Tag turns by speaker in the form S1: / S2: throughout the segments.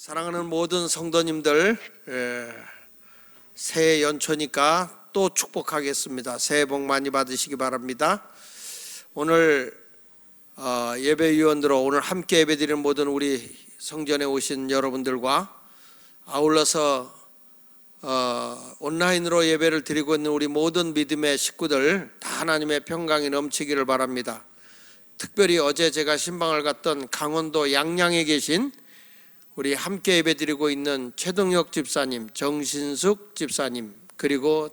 S1: 사랑하는 모든 성도님들, 새해 연초니까 또 축복하겠습니다. 새해 복 많이 받으시기 바랍니다. 오늘 예배위원들로 오늘 함께 예배드리는 모든 우리 성전에 오신 여러분들과 아울러서 온라인으로 예배를 드리고 있는 우리 모든 믿음의 식구들 다 하나님의 평강이 넘치기를 바랍니다. 특별히 어제 제가 신방을 갔던 강원도 양양에 계신 우리 함께 예배드리고 있는 최동혁 집사님, 정신숙 집사님, 그리고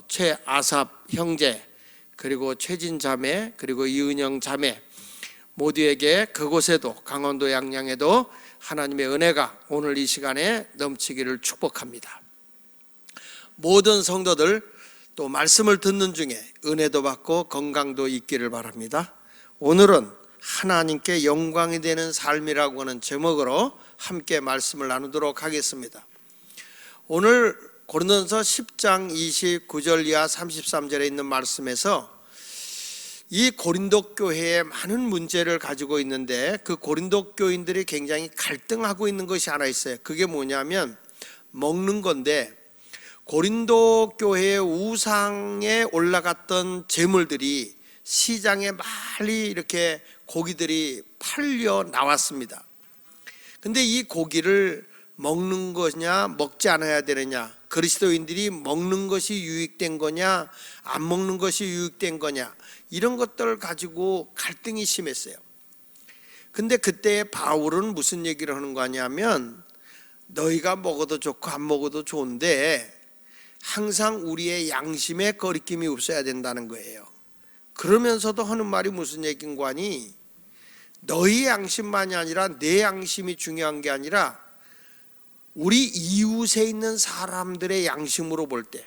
S1: 최아삽 형제, 그리고 최진 자매, 그리고 이은영 자매 모두에게 그곳에도 강원도 양양에도 하나님의 은혜가 오늘 이 시간에 넘치기를 축복합니다. 모든 성도들 또 말씀을 듣는 중에 은혜도 받고 건강도 있기를 바랍니다. 오늘은 하나님께 영광이 되는 삶이라고 하는 제목으로 함께 말씀을 나누도록 하겠습니다. 오늘 고린도전서 10장 29절 이하 33절에 있는 말씀에서 이 고린도 교회에 많은 문제를 가지고 있는데 그 고린도 교인들이 굉장히 갈등하고 있는 것이 하나 있어요. 그게 뭐냐면 먹는 건데, 고린도 교회의 우상에 올라갔던 제물들이 시장에 많이 이렇게 고기들이 팔려 나왔습니다. 근데 이 고기를 먹는 거냐 먹지 않아야 되느냐, 그리스도인들이 먹는 것이 유익된 거냐 안 먹는 것이 유익된 거냐, 이런 것들을 가지고 갈등이 심했어요. 근데 그때 바울은 무슨 얘기를 하는 거냐면, 너희가 먹어도 좋고 안 먹어도 좋은데 항상 우리의 양심에 거리낌이 없어야 된다는 거예요. 그러면서도 하는 말이 무슨 얘기인 거니? 너희 양심만이 아니라 내 양심이 중요한 게 아니라 우리 이웃에 있는 사람들의 양심으로 볼 때,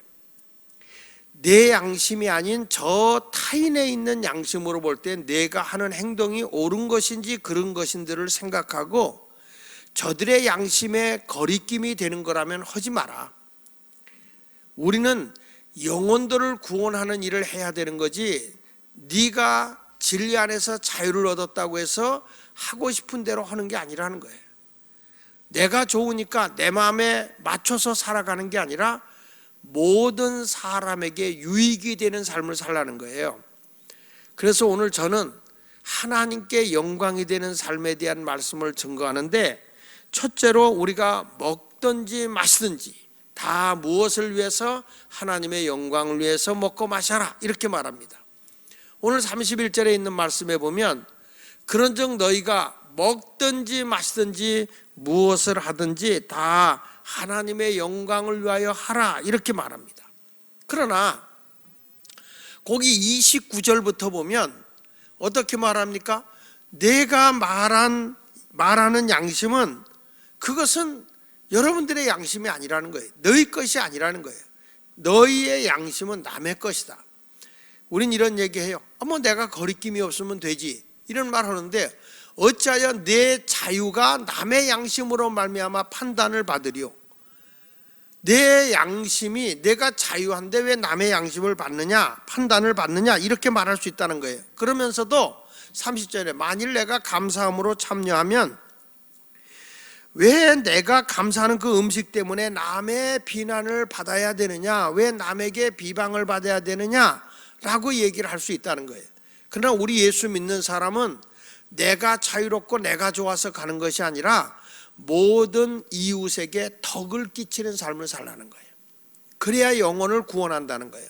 S1: 내 양심이 아닌 저 타인에 있는 양심으로 볼 때 내가 하는 행동이 옳은 것인지 그른 것인지를 생각하고 저들의 양심에 거리낌이 되는 거라면 하지 마라. 우리는 영혼들을 구원하는 일을 해야 되는 거지, 네가 진리 안에서 자유를 얻었다고 해서 하고 싶은 대로 하는 게 아니라는 거예요. 내가 좋으니까 내 마음에 맞춰서 살아가는 게 아니라 모든 사람에게 유익이 되는 삶을 살라는 거예요. 그래서 오늘 저는 하나님께 영광이 되는 삶에 대한 말씀을 증거하는데, 첫째로 우리가 먹든지 마시든지 다 무엇을 위해서? 하나님의 영광을 위해서 먹고 마셔라, 이렇게 말합니다. 오늘 31절에 있는 말씀에 보면 그런즉 너희가 먹든지 마시든지 무엇을 하든지 다 하나님의 영광을 위하여 하라, 이렇게 말합니다. 그러나 거기 29절부터 보면 어떻게 말합니까? 내가 말하는 양심은 그것은 여러분들의 양심이 아니라는 거예요. 너희 것이 아니라는 거예요. 너희의 양심은 남의 것이다. 우린 이런 얘기해요. 내가 거리낌이 없으면 되지, 이런 말 하는데, 어찌하여 내 자유가 남의 양심으로 말미암아 판단을 받으리요? 내 양심이, 내가 자유한데 왜 남의 양심을 받느냐, 판단을 받느냐, 이렇게 말할 수 있다는 거예요. 그러면서도 30절에 만일 내가 감사함으로 참여하면 왜 내가 감사하는 그 음식 때문에 남의 비난을 받아야 되느냐, 왜 남에게 비방을 받아야 되느냐 라고 얘기를 할 수 있다는 거예요. 그러나 우리 예수 믿는 사람은 내가 자유롭고 내가 좋아서 가는 것이 아니라 모든 이웃에게 덕을 끼치는 삶을 살라는 거예요. 그래야 영혼을 구원한다는 거예요.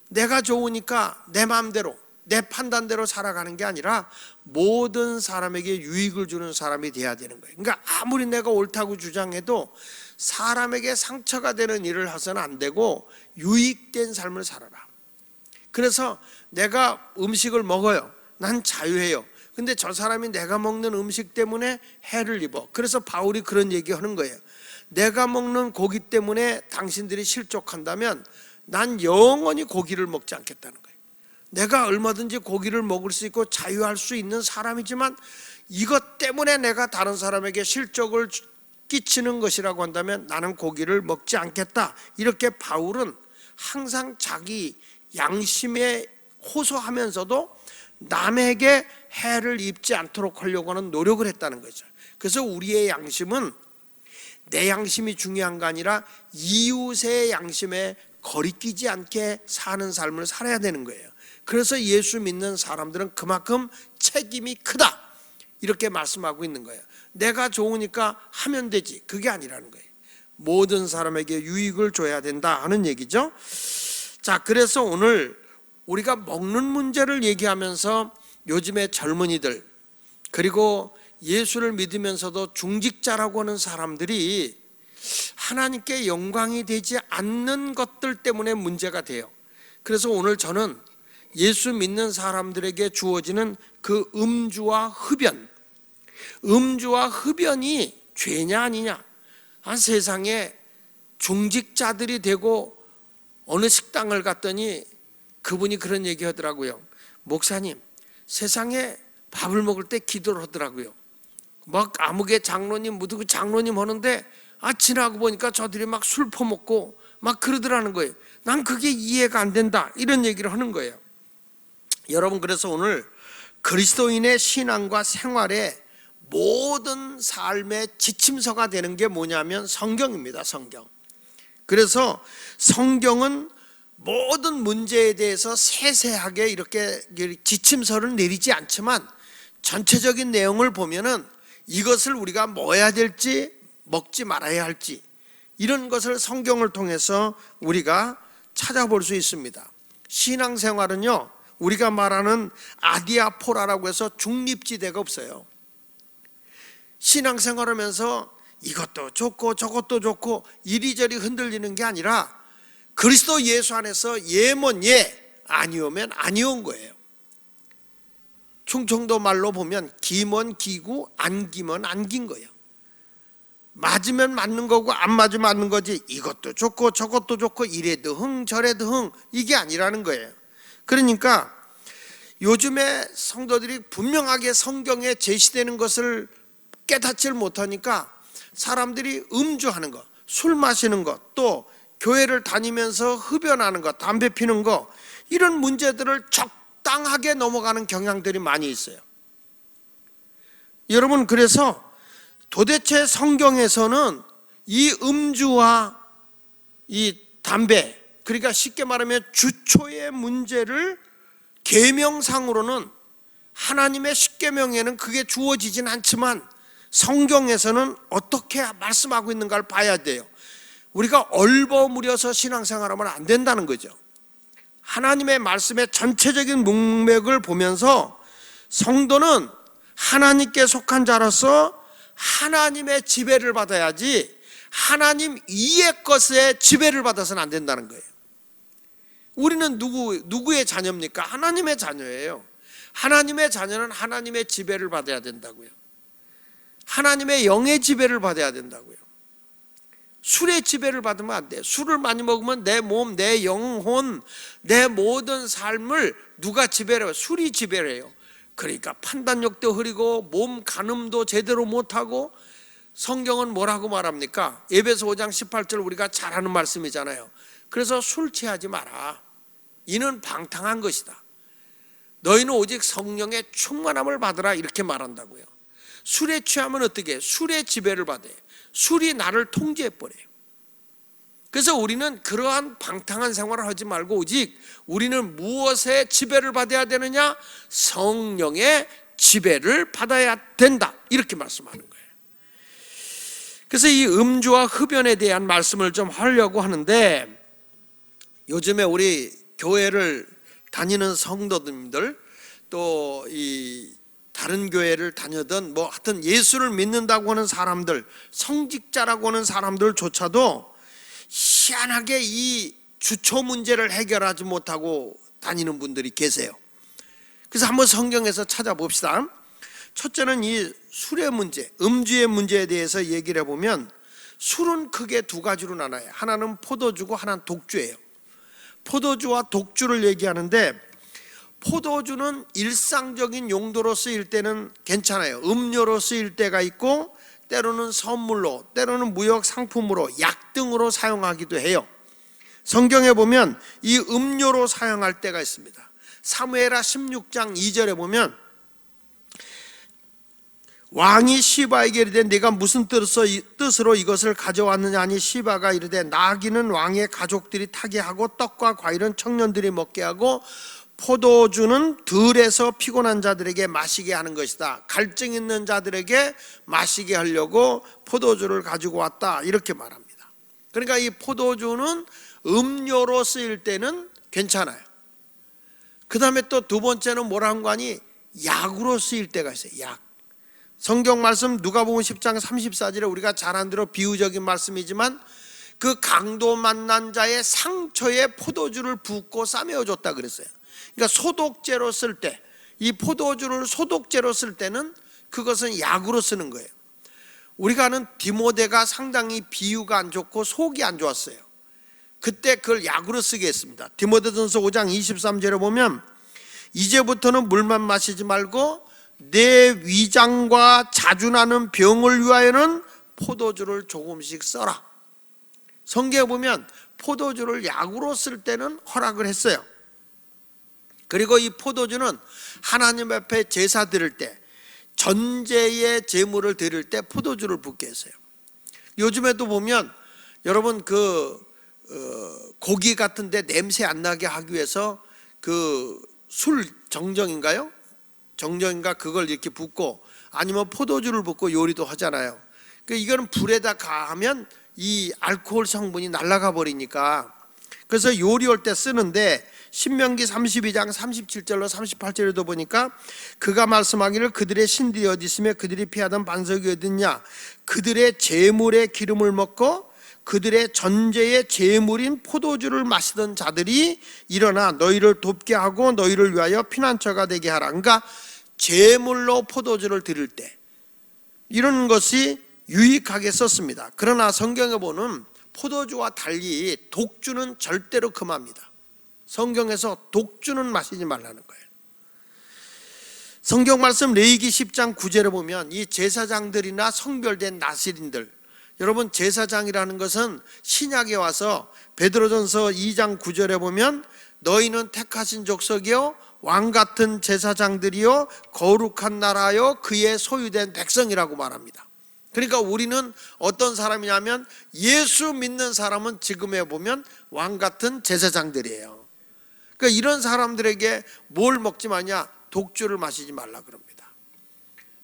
S1: 내가 좋으니까 내 마음대로 내 판단대로 살아가는 게 아니라 모든 사람에게 유익을 주는 사람이 돼야 되는 거예요. 그러니까 아무리 내가 옳다고 주장해도 사람에게 상처가 되는 일을 해서는 안 되고 유익된 삶을 살아라. 그래서 내가 음식을 먹어요. 난 자유해요. 근데 저 사람이 내가 먹는 음식 때문에 해를 입어. 그래서 바울이 그런 얘기하는 거예요. 내가 먹는 고기 때문에 당신들이 실족한다면 난 영원히 고기를 먹지 않겠다는 거예요. 내가 얼마든지 고기를 먹을 수 있고 자유할 수 있는 사람이지만 이것 때문에 내가 다른 사람에게 실족을 끼치는 것이라고 한다면 나는 고기를 먹지 않겠다. 이렇게 바울은 항상 자기 양심에 호소하면서도 남에게 해를 입지 않도록 하려고 하는 노력을 했다는 거죠. 그래서 우리의 양심은 내 양심이 중요한 거 아니라 이웃의 양심에 거리끼지 않게 사는 삶을 살아야 되는 거예요. 그래서 예수 믿는 사람들은 그만큼 책임이 크다, 이렇게 말씀하고 있는 거예요. 내가 좋으니까 하면 되지, 그게 아니라는 거예요. 모든 사람에게 유익을 줘야 된다 하는 얘기죠. 자, 그래서 오늘 우리가 먹는 문제를 얘기하면서 요즘의 젊은이들, 그리고 예수를 믿으면서도 중직자라고 하는 사람들이 하나님께 영광이 되지 않는 것들 때문에 문제가 돼요. 그래서 오늘 저는 예수 믿는 사람들에게 주어지는 그 음주와 흡연이 죄냐 아니냐, 세상에 중직자들이 되고 어느 식당을 갔더니 그분이 그런 얘기 하더라고요. 목사님, 세상에 밥을 먹을 때 기도를 하더라고요. 막 아무개 장로님, 무두고 장로님 하는데 지나고 보니까 저들이 막 술 퍼먹고 막 그러더라는 거예요. 난 그게 이해가 안 된다, 이런 얘기를 하는 거예요. 여러분, 그래서 오늘 그리스도인의 신앙과 생활의 모든 삶의 지침서가 되는 게 뭐냐면 성경입니다. 성경. 그래서 성경은 모든 문제에 대해서 세세하게 이렇게 지침서를 내리지 않지만 전체적인 내용을 보면은 이것을 우리가 먹어야 될지 먹지 말아야 할지, 이런 것을 성경을 통해서 우리가 찾아볼 수 있습니다. 신앙생활은요, 우리가 말하는 아디아포라라고 해서 중립지대가 없어요. 신앙생활하면서 이것도 좋고 저것도 좋고 이리저리 흔들리는 게 아니라 그리스도 예수 안에서 예면 예, 아니오면 아니온 거예요. 충청도 말로 보면 기면 기고 안 기면 안 긴 거예요. 맞으면 맞는 거고 안 맞으면 맞는 거지, 이것도 좋고 저것도 좋고 이래도 흥 저래도 흥, 이게 아니라는 거예요. 그러니까 요즘에 성도들이 분명하게 성경에 제시되는 것을 깨닫지를 못하니까 사람들이 음주하는 것, 술 마시는 것, 또 교회를 다니면서 흡연하는 것, 담배 피는 것, 이런 문제들을 적당하게 넘어가는 경향들이 많이 있어요. 여러분, 그래서 도대체 성경에서는 이 음주와 이 담배, 그러니까 쉽게 말하면 주초의 문제를 계명상으로는 하나님의 십계명에는 그게 주어지진 않지만 성경에서는 어떻게 말씀하고 있는가를 봐야 돼요. 우리가 얼버무려서 신앙생활하면 안 된다는 거죠. 하나님의 말씀의 전체적인 문맥을 보면서 성도는 하나님께 속한 자로서 하나님의 지배를 받아야지 하나님 이의 것에 지배를 받아서는 안 된다는 거예요. 우리는 누구의 자녀입니까? 하나님의 자녀예요. 하나님의 자녀는 하나님의 지배를 받아야 된다고요. 하나님의 영의 지배를 받아야 된다고요. 술의 지배를 받으면 안 돼요. 술을 많이 먹으면 내 몸, 내 영혼, 내 모든 삶을 누가 지배를 해요? 술이 지배를 해요. 그러니까 판단력도 흐리고 몸 가늠도 제대로 못하고, 성경은 뭐라고 말합니까? 에베소 5장 18절 우리가 잘 아는 말씀이잖아요. 그래서 술 취하지 마라. 이는 방탕한 것이다. 너희는 오직 성령의 충만함을 받으라, 이렇게 말한다고요. 술에 취하면 어떻게 해요? 술의 지배를 받아요. 술이 나를 통제해버려요. 그래서 우리는 그러한 방탕한 생활을 하지 말고 오직 우리는 무엇에 지배를 받아야 되느냐? 성령의 지배를 받아야 된다, 이렇게 말씀하는 거예요. 그래서 이 음주와 흡연에 대한 말씀을 좀 하려고 하는데, 요즘에 우리 교회를 다니는 성도들, 또 이 다른 교회를 다녀든 뭐 하여튼 예수를 믿는다고 하는 사람들, 성직자라고 하는 사람들조차도 희한하게 이 주초 문제를 해결하지 못하고 다니는 분들이 계세요. 그래서 한번 성경에서 찾아봅시다. 첫째는 이 술의 문제, 음주의 문제에 대해서 얘기를 해보면 술은 크게 두 가지로 나눠요. 하나는 포도주고 하나는 독주예요. 포도주와 독주를 얘기하는데, 포도주는 일상적인 용도로 쓰일 때는 괜찮아요. 음료로 쓰일 때가 있고, 때로는 선물로, 때로는 무역 상품으로, 약 등으로 사용하기도 해요. 성경에 보면 이 음료로 사용할 때가 있습니다. 사무엘하 16장 2절에 보면 왕이 시바에게 이르되 네가 무슨 뜻으로 이것을 가져왔느냐 하니 시바가 이르되 나귀는 왕의 가족들이 타게 하고 떡과 과일은 청년들이 먹게 하고 포도주는 들에서 피곤한 자들에게 마시게 하는 것이다. 갈증 있는 자들에게 마시게 하려고 포도주를 가지고 왔다, 이렇게 말합니다. 그러니까 이 포도주는 음료로 쓰일 때는 괜찮아요. 그 다음에 또 두 번째는 뭐라는 거 아니? 약으로 쓰일 때가 있어요. 약. 성경 말씀 누가복음 10장 34절에 우리가 잘 안 들어 비유적인 말씀이지만 그 강도 만난 자의 상처에 포도주를 붓고 싸매어줬다 그랬어요. 그러니까 소독제로 쓸 때, 이 포도주를 소독제로 쓸 때는 그것은 약으로 쓰는 거예요. 우리가 아는 디모데가 상당히 비유가 안 좋고 속이 안 좋았어요. 그때 그걸 약으로 쓰게 했습니다. 디모데전서 5장 23절에 보면 이제부터는 물만 마시지 말고 내 위장과 자주 나는 병을 위하여는 포도주를 조금씩 써라. 성경에 보면 포도주를 약으로 쓸 때는 허락을 했어요. 그리고 이 포도주는 하나님 앞에 제사 드릴 때, 전제의 제물을 드릴 때 포도주를 붓게 했어요. 요즘에도 보면 여러분 고기 같은데 냄새 안 나게 하기 위해서 그 술 정정인가요? 정정인가 그걸 이렇게 붓고 아니면 포도주를 붓고 요리도 하잖아요. 이거는 불에다 가하면 이 알코올 성분이 날아가 버리니까, 그래서 요리할 때 쓰는데 신명기 32장 37절로 38절에도 보니까 그가 말씀하기를 그들의 신들이 어디 있으며 그들이 피하던 반석이 어디 있냐, 그들의 제물의 기름을 먹고 그들의 전제의 제물인 포도주를 마시던 자들이 일어나 너희를 돕게 하고 너희를 위하여 피난처가 되게 하라. 그러니까 제물로 포도주를 드릴 때 이런 것이 유익하게 썼습니다. 그러나 성경에 보는 포도주와 달리 독주는 절대로 금합니다. 성경에서 독주는 마시지 말라는 거예요. 성경 말씀 레위기 10장 9절에 보면 이 제사장들이나 성별된 나실인들, 여러분 제사장이라는 것은 신약에 와서 베드로전서 2장 9절에 보면 너희는 택하신 족속이요 왕같은 제사장들이요 거룩한 나라요 그의 소유된 백성이라고 말합니다. 그러니까 우리는 어떤 사람이냐면 예수 믿는 사람은 지금에 보면 왕같은 제사장들이에요. 그러니까 이런 사람들에게 뭘 먹지 마냐? 독주를 마시지 말라 그럽니다.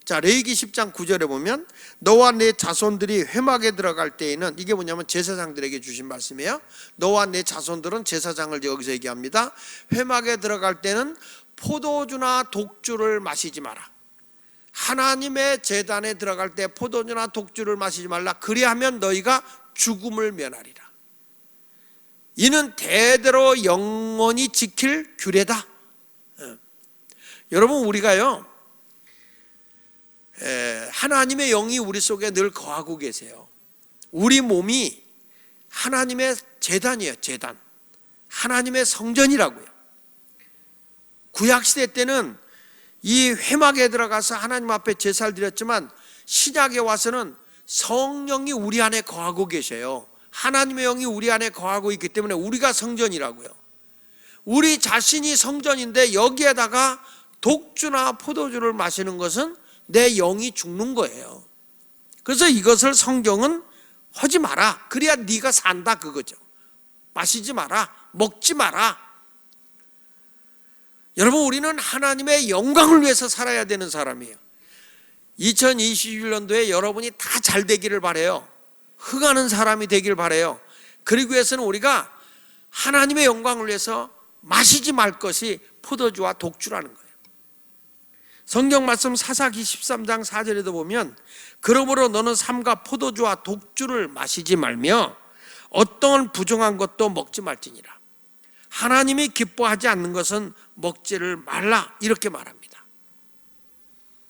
S1: 자, 레위기 10장 9절에 보면 너와 내 자손들이 회막에 들어갈 때에는, 이게 뭐냐면 제사장들에게 주신 말씀이에요. 너와 내 자손들은 제사장을 여기서 얘기합니다. 회막에 들어갈 때는 포도주나 독주를 마시지 마라. 하나님의 제단에 들어갈 때 포도주나 독주를 마시지 말라. 그리하면 너희가 죽음을 면하리라. 이는 대대로 영원히 지킬 규례다. 여러분 우리가요 하나님의 영이 우리 속에 늘 거하고 계세요. 우리 몸이 하나님의 제단이에요. 제단, 하나님의 성전이라고요. 구약시대 때는 이 회막에 들어가서 하나님 앞에 제사를 드렸지만 신약에 와서는 성령이 우리 안에 거하고 계셔요. 하나님의 영이 우리 안에 거하고 있기 때문에 우리가 성전이라고요. 우리 자신이 성전인데 여기에다가 독주나 포도주를 마시는 것은 내 영이 죽는 거예요. 그래서 이것을 성경은 하지 마라. 그래야 네가 산다 그거죠. 마시지 마라. 먹지 마라. 여러분 우리는 하나님의 영광을 위해서 살아야 되는 사람이에요. 2021년도에 여러분이 다 잘 되기를 바라요. 흥하는 사람이 되길 바라요. 그러기 위해서는 우리가 하나님의 영광을 위해서 마시지 말 것이 포도주와 독주라는 거예요. 성경 말씀 사사기 13장 4절에도 보면 그러므로 너는 삼가 포도주와 독주를 마시지 말며 어떠한 부정한 것도 먹지 말지니라. 하나님이 기뻐하지 않는 것은 먹지를 말라 이렇게 말합니다.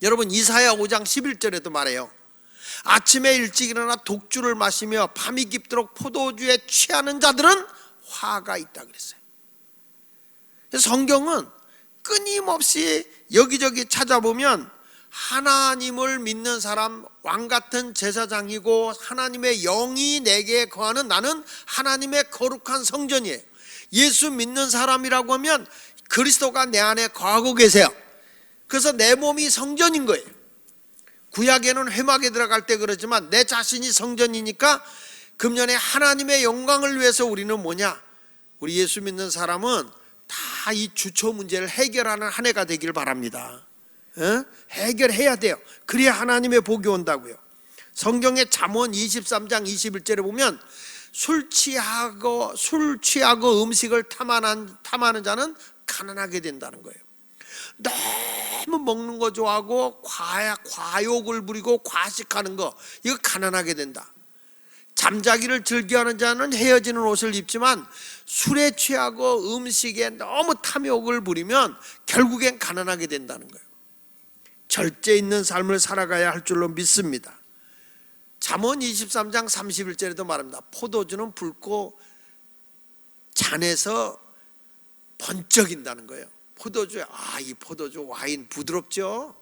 S1: 여러분 이사야 5장 11절에도 말해요. 아침에 일찍 일어나 독주를 마시며 밤이 깊도록 포도주에 취하는 자들은 화가 있다 그랬어요. 성경은 끊임없이 여기저기 찾아보면 하나님을 믿는 사람, 왕같은 제사장이고 하나님의 영이 내게 거하는 나는 하나님의 거룩한 성전이에요. 예수 믿는 사람이라고 하면 그리스도가 내 안에 거하고 계세요. 그래서 내 몸이 성전인 거예요. 구약에는 회막에 들어갈 때 그러지만 내 자신이 성전이니까 금년에 하나님의 영광을 위해서 우리는 뭐냐? 우리 예수 믿는 사람은 다 이 주처 문제를 해결하는 한 해가 되길 바랍니다. 해결해야 돼요. 그래야 하나님의 복이 온다고요. 성경의 잠언 23장 21절에 보면 술 취하고 음식을 탐하는 자는 가난하게 된다는 거예요. 너무 먹는 거 좋아하고 과욕을 부리고 과식하는 거, 이거 가난하게 된다. 잠자기를 즐겨하는 자는 헤어지는 옷을 입지만 술에 취하고 음식에 너무 탐욕을 부리면 결국엔 가난하게 된다는 거예요. 절제 있는 삶을 살아가야 할 줄로 믿습니다. 잠언 23장 31절에도 말합니다. 포도주는 붉고 잔에서 번쩍인다는 거예요. 포도주, 이 포도주 와인 부드럽죠?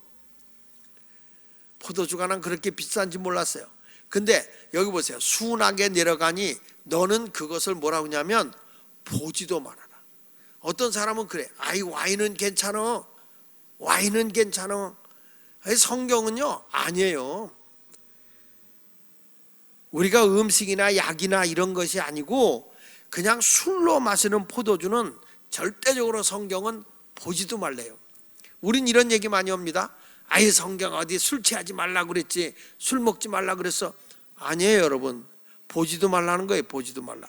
S1: 포도주가 난 그렇게 비싼지 몰랐어요. 근데 여기 보세요. 순하게 내려가니 너는 그것을 뭐라고 하냐면 보지도 말아라. 어떤 사람은 그래. 와인은 괜찮아. 와인은 괜찮아. 성경은요, 아니에요. 우리가 음식이나 약이나 이런 것이 아니고 그냥 술로 마시는 포도주는 절대적으로 성경은 보지도 말래요. 우린 이런 얘기 많이 합니다. 성경 어디 술 취하지 말라고 그랬지, 술 먹지 말라고 그랬어. 아니에요, 여러분. 보지도 말라는 거예요. 보지도 말라.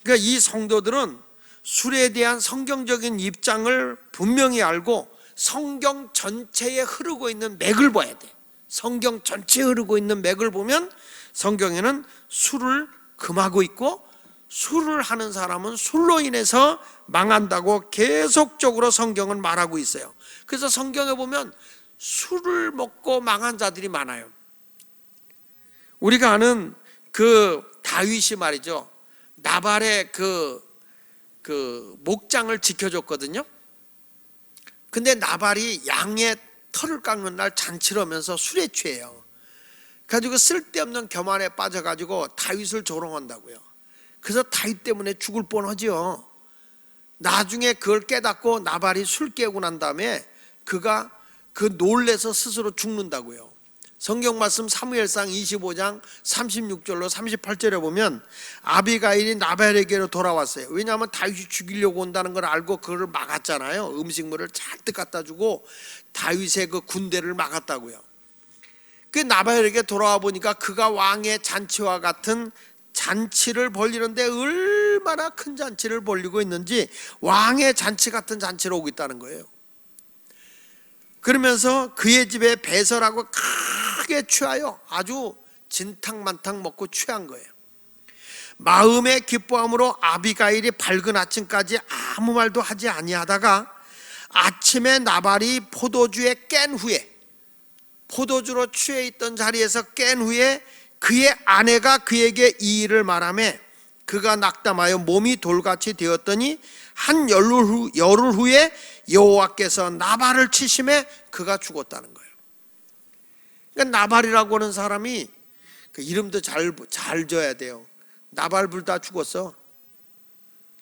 S1: 그러니까 이 성도들은 술에 대한 성경적인 입장을 분명히 알고 성경 전체에 흐르고 있는 맥을 봐야 돼. 성경 전체에 흐르고 있는 맥을 보면 성경에는 술을 금하고 있고, 술을 하는 사람은 술로 인해서 망한다고 계속적으로 성경은 말하고 있어요. 그래서 성경에 보면 술을 먹고 망한 자들이 많아요. 우리가 아는 그 다윗이 말이죠, 나발의 그 목장을 지켜줬거든요. 근데 나발이 양의 털을 깎는 날 잔치를 하면서 술에 취해요. 가지고 쓸데없는 교만에 빠져가지고 다윗을 조롱한다고요. 그래서 다윗 때문에 죽을 뻔하지요. 나중에 그걸 깨닫고 나발이 술 깨고 난 다음에 그가 놀래서 스스로 죽는다고요. 성경 말씀 사무엘상 25장 36절로 38절에 보면 아비가일이 나발에게로 돌아왔어요. 왜냐하면 다윗이 죽이려고 온다는 걸 알고 그걸 막았잖아요. 음식물을 잔뜩 갖다 주고 다윗의 그 군대를 막았다고요. 그 나발에게 돌아와 보니까 그가 왕의 잔치와 같은 잔치를 벌리는데 얼마나 큰 잔치를 벌리고 있는지 왕의 잔치 같은 잔치를 오고 있다는 거예요. 그러면서 그의 집에 배설하고 크게 취하여 아주 진탕만탕 먹고 취한 거예요. 마음의 기뻐함으로 아비가일이 밝은 아침까지 아무 말도 하지 아니하다가 아침에 나발이 포도주에 깬 후에, 포도주로 취해 있던 자리에서 깬 후에 그의 아내가 그에게 이 일을 말하며 그가 낙담하여 몸이 돌같이 되었더니 한 열흘 후에 여호와께서 나발을 치심에 그가 죽었다는 거예요. 그러니까 나발이라고 하는 사람이 그 이름도 잘 져야 돼요. 나발 불다 죽었어.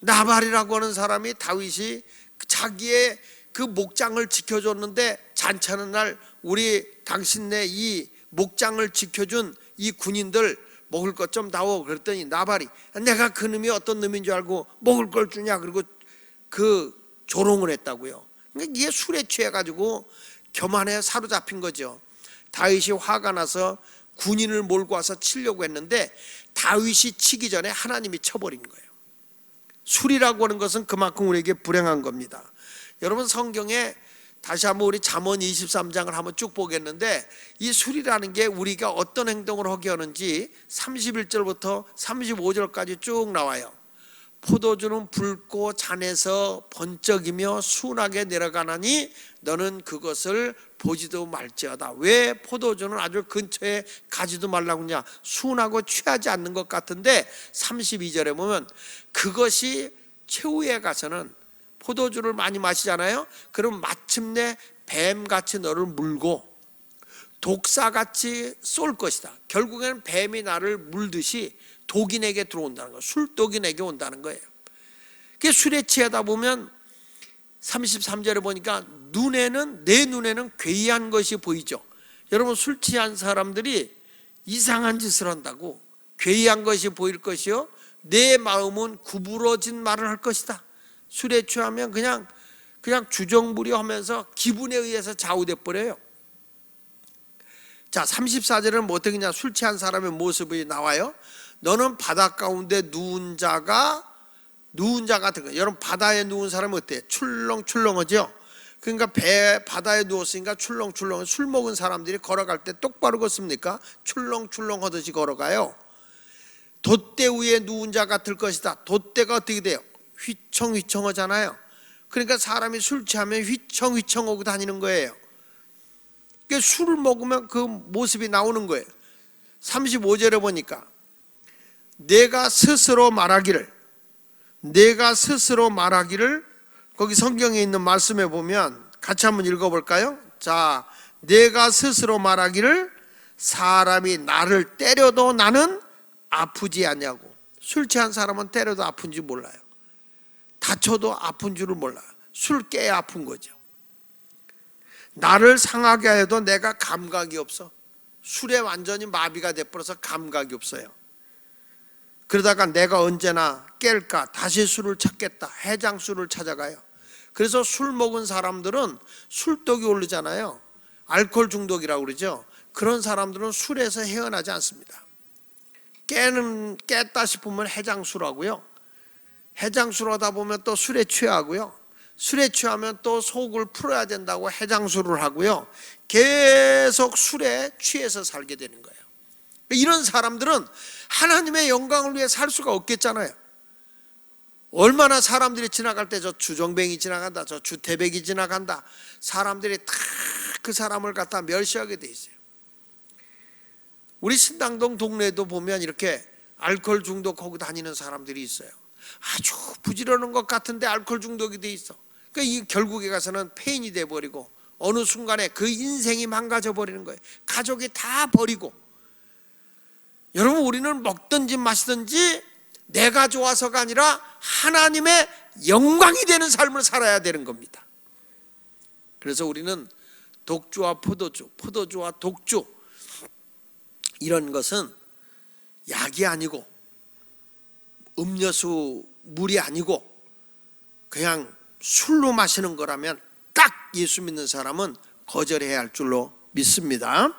S1: 나발이라고 하는 사람이 다윗이 자기의 그 목장을 지켜줬는데 잔치하는 날 우리 당신네 이 목장을 지켜준 이 군인들 먹을 것 좀 다오. 그랬더니 나발이 내가 그 놈이 어떤 놈인 줄 알고 먹을 걸 주냐, 그리고 그 조롱을 했다고요. 그러니까 이게 술에 취해가지고 교만에 사로잡힌 거죠. 다윗이 화가 나서 군인을 몰고 와서 치려고 했는데 다윗이 치기 전에 하나님이 쳐버린 거예요. 술이라고 하는 것은 그만큼 우리에게 불행한 겁니다. 여러분, 성경에 다시 한번 우리 잠언 23장을 한번 쭉 보겠는데 이 술이라는 게 우리가 어떤 행동을 하게 하는지 31절부터 35절까지 쭉 나와요. 포도주는 붉고 잔에서 번쩍이며 순하게 내려가나니 너는 그것을 보지도 말지어다. 왜 포도주는 아주 근처에 가지도 말라고 하냐? 순하고 취하지 않는 것 같은데 32절에 보면 그것이 최후에 가서는 포도주를 많이 마시잖아요. 그럼 마침내 뱀같이 너를 물고 독사같이 쏠 것이다. 결국에는 뱀이 나를 물듯이 독이 내게 들어온다는 거예요. 술독이 내게 온다는 거예요. 그게 술에 취하다 보면 33절에 보니까 내 눈에는 괴이한 것이 보이죠. 여러분, 술 취한 사람들이 이상한 짓을 한다고 괴이한 것이 보일 것이요 내 마음은 구부러진 말을 할 것이다. 술에 취하면 그냥 주정부리하면서 기분에 의해서 좌우돼 버려요. 자, 34절은 뭐 어떻게 냐, 술 취한 사람의 모습이 나와요. 너는 바다 가운데 누운 자 같은 거. 여러분, 바다에 누운 사람은 어때요? 출렁출렁하죠. 그러니까 바다에 누웠으니까 출렁출렁. 술 먹은 사람들이 걸어갈 때 똑바로 걷습니까? 출렁출렁 하듯이 걸어가요. 돛대 위에 누운 자 같을 것이다. 돛대가 어떻게 돼요? 휘청휘청하잖아요. 그러니까 사람이 술 취하면 휘청휘청하고 다니는 거예요. 그러니까 술을 먹으면 그 모습이 나오는 거예요. 35절에 보니까 내가 스스로 말하기를, 거기 성경에 있는 말씀에 보면 같이 한번 읽어볼까요? 자, 내가 스스로 말하기를 사람이 나를 때려도 나는 아프지 않냐고. 술 취한 사람은 때려도 아픈지 몰라요. 다쳐도 아픈 줄을 몰라요. 술 깨야 아픈 거죠. 나를 상하게 해도 내가 감각이 없어. 술에 완전히 마비가 돼버려서 감각이 없어요. 그러다가 내가 언제나 깰까 다시 술을 찾겠다, 해장술을 찾아가요. 그래서 술 먹은 사람들은 술독이 오르잖아요. 알코올 중독이라고 그러죠. 그런 사람들은 술에서 헤어나지 않습니다. 깼다 싶으면 해장술 하고요, 해장술 하다 보면 또 술에 취하고요, 술에 취하면 또 속을 풀어야 된다고 해장술을 하고요, 계속 술에 취해서 살게 되는 거예요. 이런 사람들은 하나님의 영광을 위해 살 수가 없겠잖아요. 얼마나 사람들이 지나갈 때 저 주정뱅이 지나간다, 저 주태백이 지나간다, 사람들이 다 그 사람을 갖다 멸시하게 돼 있어요. 우리 신당동 동네에도 보면 이렇게 알코올 중독하고 다니는 사람들이 있어요. 아주 부지런한 것 같은데 알코올 중독이 돼 있어. 그러니까 이 결국에 가서는 폐인이 돼버리고 어느 순간에 그 인생이 망가져 버리는 거예요. 가족이 다 버리고. 여러분, 우리는 먹든지 마시든지 내가 좋아서가 아니라 하나님의 영광이 되는 삶을 살아야 되는 겁니다. 그래서 우리는 독주와 포도주, 포도주와 독주, 이런 것은 약이 아니고 음료수 물이 아니고 그냥 술로 마시는 거라면 딱 예수 믿는 사람은 거절해야 할 줄로 믿습니다.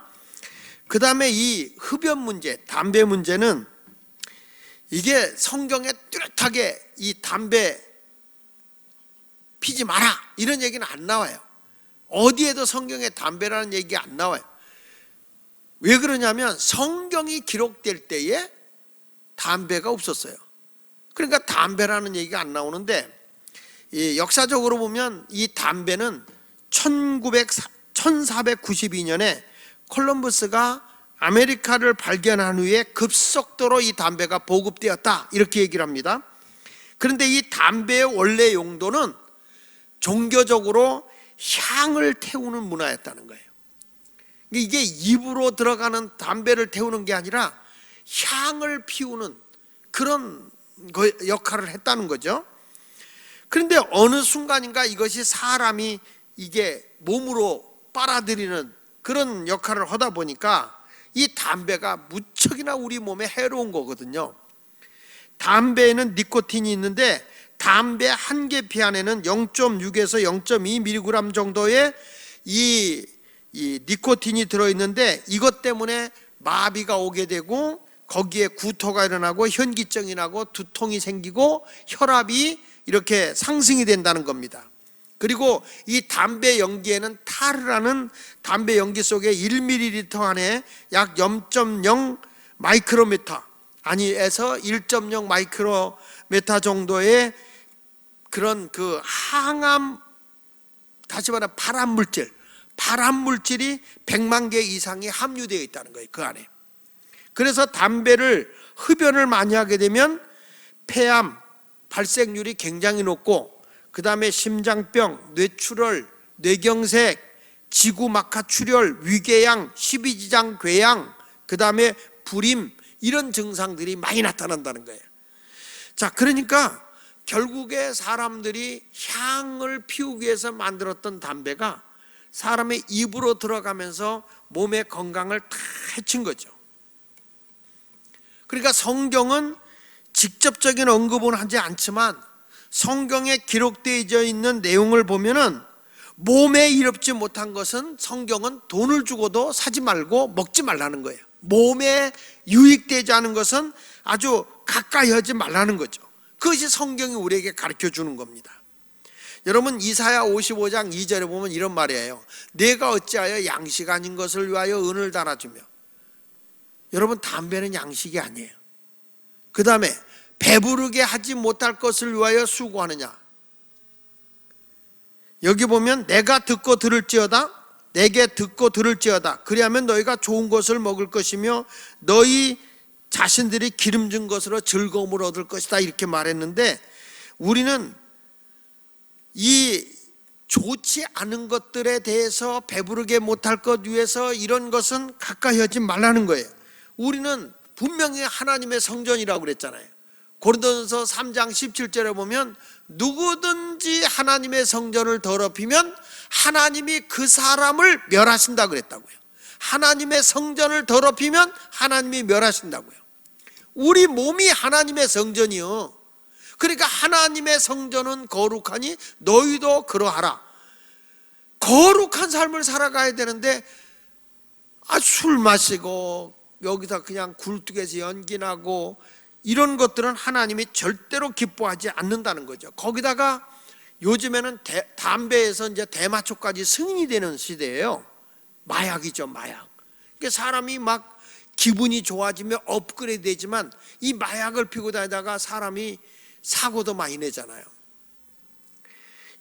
S1: 그 다음에 이 흡연 문제, 담배 문제는 이게 성경에 뚜렷하게 이 담배 피지 마라 이런 얘기는 안 나와요. 어디에도 성경에 담배라는 얘기가 안 나와요. 왜 그러냐면 성경이 기록될 때에 담배가 없었어요. 그러니까 담배라는 얘기가 안 나오는데, 역사적으로 보면 이 담배는 1492년에 콜럼버스가 아메리카를 발견한 후에 급속도로 이 담배가 보급되었다 이렇게 얘기를 합니다. 그런데 이 담배의 원래 용도는 종교적으로 향을 태우는 문화였다는 거예요. 이게 입으로 들어가는 담배를 태우는 게 아니라 향을 피우는 그런 역할을 했다는 거죠. 그런데 어느 순간인가 이것이 사람이 이게 몸으로 빨아들이는 그런 역할을 하다 보니까 이 담배가 무척이나 우리 몸에 해로운 거거든요. 담배에는 니코틴이 있는데 담배 한 개 피 안에는 0.6에서 0.2mg 정도의 이 니코틴이 들어있는데 이것 때문에 마비가 오게 되고 거기에 구토가 일어나고 현기증이 나고 두통이 생기고 혈압이 이렇게 상승이 된다는 겁니다. 그리고 이 담배 연기에는 타르라는 담배 연기 속에 1ml 안에 약 0.0 마이크로메타 아니에서 1.0 마이크로메타 정도의 그런 그 항암, 다시 말해 발암물질이 100만 개 이상이 함유되어 있다는 거예요, 그 안에. 그래서 담배를 흡연을 많이 하게 되면 폐암 발생률이 굉장히 높고, 그 다음에 심장병, 뇌출혈, 뇌경색, 지구막하출혈, 위궤양, 십이지장 궤양, 그 다음에 불임, 이런 증상들이 많이 나타난다는 거예요. 자, 그러니까 결국에 사람들이 향을 피우기 위해서 만들었던 담배가 사람의 입으로 들어가면서 몸의 건강을 다 해친 거죠. 그러니까 성경은 직접적인 언급은 하지 않지만 성경에 기록되어 있는 내용을 보면은 몸에 이롭지 못한 것은 성경은 돈을 주고도 사지 말고 먹지 말라는 거예요. 몸에 유익되지 않은 것은 아주 가까이 하지 말라는 거죠. 그것이 성경이 우리에게 가르쳐 주는 겁니다. 여러분, 이사야 55장 2절에 보면 이런 말이에요. 내가 어찌하여 양식 아닌 것을 위하여 은을 달아주며. 여러분, 담배는 양식이 아니에요. 그 다음에 배부르게 하지 못할 것을 위하여 수고하느냐. 여기 보면 내가 듣고 들을지어다, 내게 듣고 들을지어다. 그리하면 너희가 좋은 것을 먹을 것이며 너희 자신들이 기름진 것으로 즐거움을 얻을 것이다, 이렇게 말했는데, 우리는 이 좋지 않은 것들에 대해서 배부르게 못할 것 위해서 이런 것은 가까이 하지 말라는 거예요. 우리는 분명히 하나님의 성전이라고 그랬잖아요. 고린도전서 3장 17절에 보면 누구든지 하나님의 성전을 더럽히면 하나님이 그 사람을 멸하신다 그랬다고요. 하나님의 성전을 더럽히면 하나님이 멸하신다고요. 우리 몸이 하나님의 성전이요. 그러니까 하나님의 성전은 거룩하니 너희도 그러하라. 거룩한 삶을 살아가야 되는데 술 마시고 여기서 그냥 굴뚝에서 연기나고 이런 것들은 하나님이 절대로 기뻐하지 않는다는 거죠. 거기다가 요즘에는 담배에서 이제 대마초까지 승인이 되는 시대예요. 마약이죠, 마약. 그러니까 사람이 막 기분이 좋아지며 업그레이드 되지만 이 마약을 피고 다니다가 사람이 사고도 많이 내잖아요.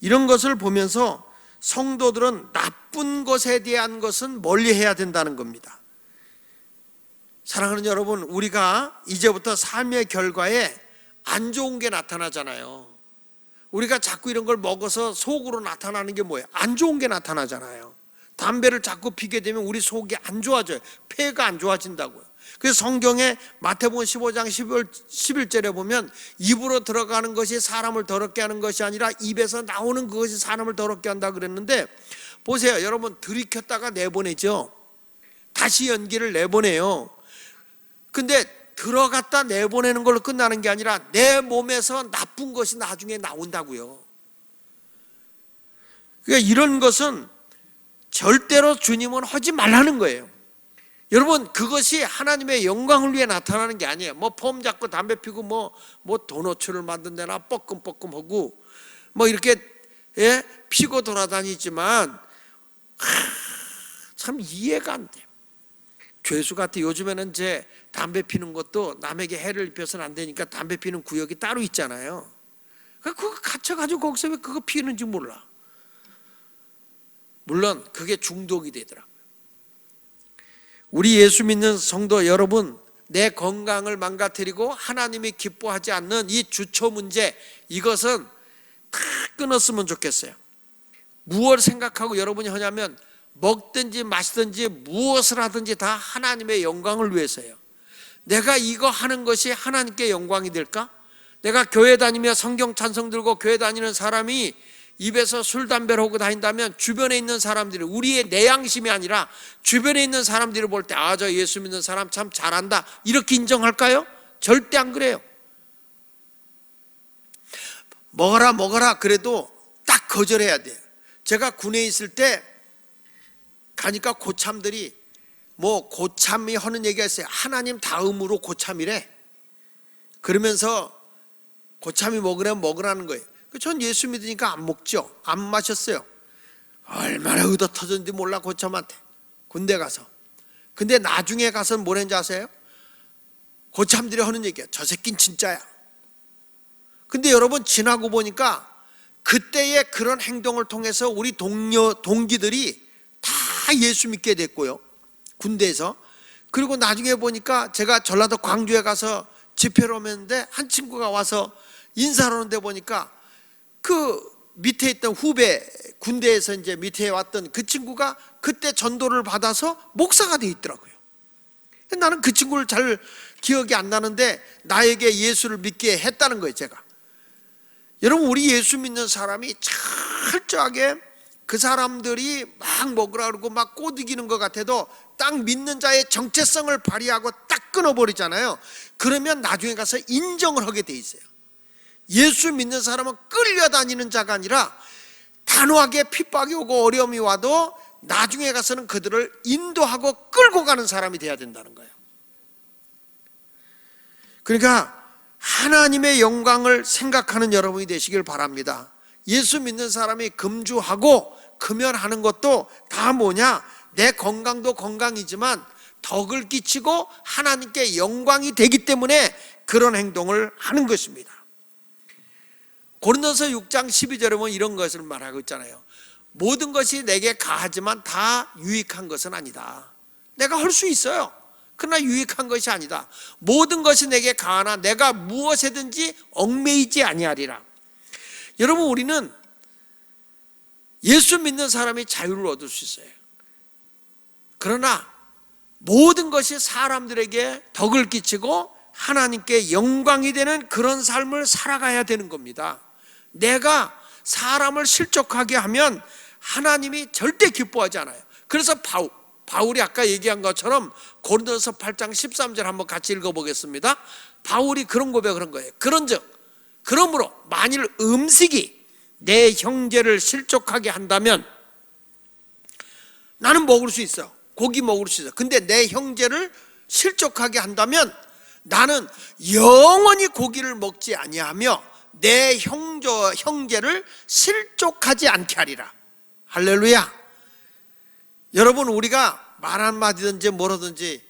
S1: 이런 것을 보면서 성도들은 나쁜 것에 대한 것은 멀리 해야 된다는 겁니다. 사랑하는 여러분, 우리가 이제부터 삶의 결과에 안 좋은 게 나타나잖아요. 우리가 자꾸 이런 걸 먹어서 속으로 나타나는 게 뭐예요? 안 좋은 게 나타나잖아요. 담배를 자꾸 피게 되면 우리 속이 안 좋아져요. 폐가 안 좋아진다고요. 그래서 성경에 마태복음 15장 11절에 보면 입으로 들어가는 것이 사람을 더럽게 하는 것이 아니라 입에서 나오는 그것이 사람을 더럽게 한다 그랬는데, 보세요. 여러분, 들이켰다가 내보내죠. 다시 연기를 내보내요. 근데 들어갔다 내보내는 걸로 끝나는 게 아니라 내 몸에서 나쁜 것이 나중에 나온다고요. 그러니까 이런 것은 절대로 주님은 하지 말라는 거예요. 여러분, 그것이 하나님의 영광을 위해 나타나는 게 아니에요. 뭐 폼 잡고 담배 피고 뭐 도너츠를 만든 데나 뻐끔뻐끔하고 뭐 이렇게 피고 돌아다니지만 참 이해가 안 돼요. 죄수 같아. 요즘에는 이제 담배 피는 것도 남에게 해를 입혀서는 안 되니까 담배 피는 구역이 따로 있잖아요. 그거 갇혀가지고 거기서 왜 그거 피는지 몰라. 물론 그게 중독이 되더라고요. 우리 예수 믿는 성도 여러분, 내 건강을 망가뜨리고 하나님이 기뻐하지 않는 이 주초 문제, 이것은 다 끊었으면 좋겠어요. 무엇을 생각하고 여러분이 하냐면 먹든지 마시든지 무엇을 하든지 다 하나님의 영광을 위해서예요. 내가 이거 하는 것이 하나님께 영광이 될까? 내가 교회 다니며 성경 찬송 들고 교회 다니는 사람이 입에서 술, 담배를 하고 다닌다면 주변에 있는 사람들이, 우리의 내 양심이 아니라 주변에 있는 사람들이 볼 때 아, 저 예수 믿는 사람 참 잘한다, 이렇게 인정할까요? 절대 안 그래요. 먹어라 그래도 딱 거절해야 돼요. 제가 군에 있을 때 가니까 고참들이 고참이 하는 얘기가 있어요. 하나님 다음으로 고참이래. 그러면서 고참이 먹으라면 먹으라는 거예요. 전 예수 믿으니까 안 먹죠. 안 마셨어요. 얼마나 의도 터졌는지 몰라, 고참한테. 군대 가서. 근데 나중에 가서 뭘 했는지 아세요? 고참들이 하는 얘기야. 저 새끼는 진짜야. 근데 여러분, 지나고 보니까 그때의 그런 행동을 통해서 우리 동기들이 다 예수 믿게 됐고요, 군대에서. 그리고 나중에 보니까 제가 전라도 광주에 가서 집회를 오는데 한 친구가 와서 인사를 하는데 보니까 그 밑에 있던 후배, 군대에서 이제 밑에 왔던 그 친구가 그때 전도를 받아서 목사가 돼 있더라고요. 나는 그 친구를 잘 기억이 안 나는데 나에게 예수를 믿게 했다는 거예요, 제가. 여러분, 우리 예수 믿는 사람이 철저하게 그 사람들이 막 먹으라 그러고 막 꼬드기는 것 같아도 딱 믿는 자의 정체성을 발휘하고 딱 끊어버리잖아요. 그러면 나중에 가서 인정을 하게 돼 있어요. 예수 믿는 사람은 끌려다니는 자가 아니라 단호하게 핍박이 오고 어려움이 와도 나중에 가서는 그들을 인도하고 끌고 가는 사람이 돼야 된다는 거예요. 그러니까 하나님의 영광을 생각하는 여러분이 되시길 바랍니다. 예수 믿는 사람이 금주하고 금연하는 것도 다 뭐냐? 내 건강도 건강이지만 덕을 끼치고 하나님께 영광이 되기 때문에 그런 행동을 하는 것입니다. 고린도서 6장 12절에 보면 이런 것을 말하고 있잖아요. 모든 것이 내게 가하지만 다 유익한 것은 아니다. 내가 할 수 있어요. 그러나 유익한 것이 아니다. 모든 것이 내게 가하나 내가 무엇에든지 얽매이지 아니하리라. 여러분, 우리는 예수 믿는 사람이 자유를 얻을 수 있어요. 그러나 모든 것이 사람들에게 덕을 끼치고 하나님께 영광이 되는 그런 삶을 살아가야 되는 겁니다. 내가 사람을 실족하게 하면 하나님이 절대 기뻐하지 않아요. 그래서 바울이 아까 얘기한 것처럼 고린도서 8장 13절 한번 같이 읽어보겠습니다. 바울이 그런 고백을 한 거예요. 그러므로 만일 음식이 내 형제를 실족하게 한다면, 나는 먹을 수 있어, 고기 먹을 수 있어. 근데 내 형제를 실족하게 한다면 나는 영원히 고기를 먹지 아니하며 내 형제를 실족하지 않게 하리라. 할렐루야. 여러분, 우리가 말 한마디든지 뭐라든지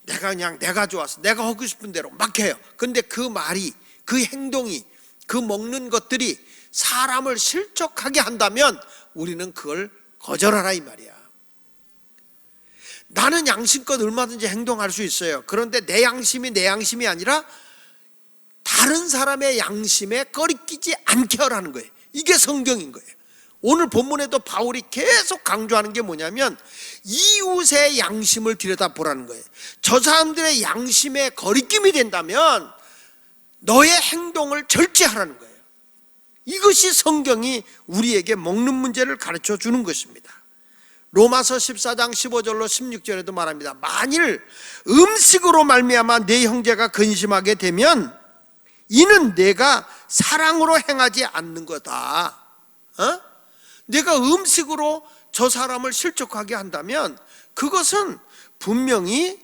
S1: 내가 좋아서 내가 하고 싶은 대로 막 해요. 근데 그 말이, 그 행동이, 그 먹는 것들이 사람을 실족하게 한다면 우리는 그걸 거절하라 이 말이야. 나는 양심껏 얼마든지 행동할 수 있어요. 그런데 내 양심이 아니라 다른 사람의 양심에 꺼리끼지 않게 하라는 거예요. 이게 성경인 거예요. 오늘 본문에도 바울이 계속 강조하는 게 뭐냐면 이웃의 양심을 들여다보라는 거예요. 저 사람들의 양심에 거리낌이 된다면 너의 행동을 절제하라는 거예요. 이것이 성경이 우리에게 먹는 문제를 가르쳐 주는 것입니다. 로마서 14장 15절로 16절에도 말합니다. 만일 음식으로 말미암아 내 형제가 근심하게 되면 이는 내가 사랑으로 행하지 않는 거다. 내가 음식으로 저 사람을 실족하게 한다면 그것은 분명히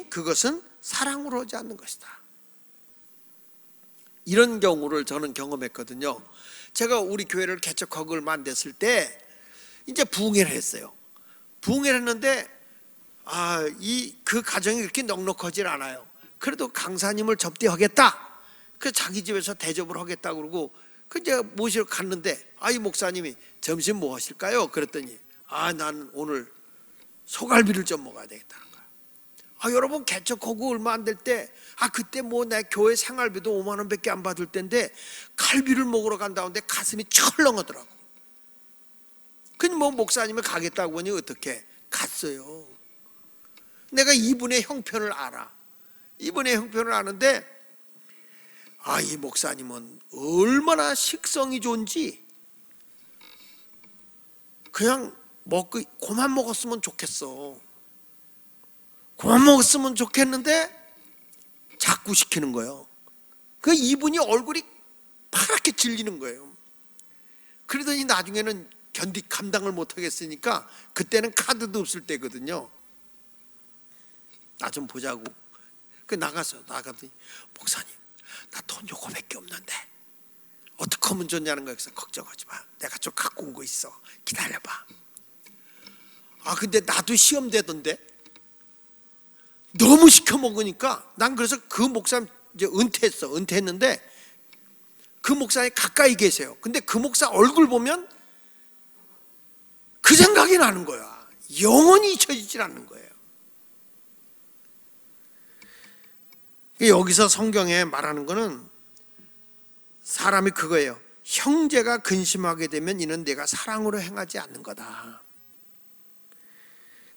S1: 그것은 사랑으로 하지 않는 것이다. 이런 경우를 저는 경험했거든요. 제가 우리 교회를 개척하고 얼마 안 됐을 때 이제 부흥회를 했어요. 부흥회를 했는데 그 가정이 그렇게 넉넉하지 않아요. 그래도 강사님을 접대하겠다. 그래서 자기 집에서 대접을 하겠다 그러고 이제 모시러 갔는데 이 목사님이 점심 뭐 하실까요? 그랬더니 나는 오늘 소갈비를 좀 먹어야 되겠다는 거야. 여러분, 개척하고 얼마 안 될 때 그때 뭐 내 교회 생활비도 5만 원밖에 안 받을 때인데 갈비를 먹으러 간다는데 가슴이 철렁하더라고. 그니 뭐 목사님이 가겠다고 하니 어떻게 갔어요. 내가 이분의 형편을 알아. 이분의 형편을 아는데 이 목사님은 얼마나 식성이 좋은지 그냥 먹고 그만 먹었으면 좋겠어. 그만 먹었으면 좋겠는데 자꾸 시키는 거예요. 그 이분이 얼굴이 파랗게 질리는 거예요. 그러더니 나중에는 감당을 못 하겠으니까 그때는 카드도 없을 때거든요. 나 좀 보자고. 나가더니 목사님, 나 돈 요거밖에 없는데 어떻게 하면 좋냐는 거야. 그래서 걱정하지 마. 내가 좀 갖고 온 거 있어. 기다려봐. 근데 나도 시험 되던데 너무 시켜 먹으니까 난 그래서 그 목사님 이제 은퇴했는데 그 목사님 가까이 계세요. 근데 그 목사 얼굴 보면 그 생각이 나는 거야. 영원히 잊혀지질 않는 거예요. 여기서 성경에 말하는 거는 사람이 그거예요. 형제가 근심하게 되면 이는 내가 사랑으로 행하지 않는 거다.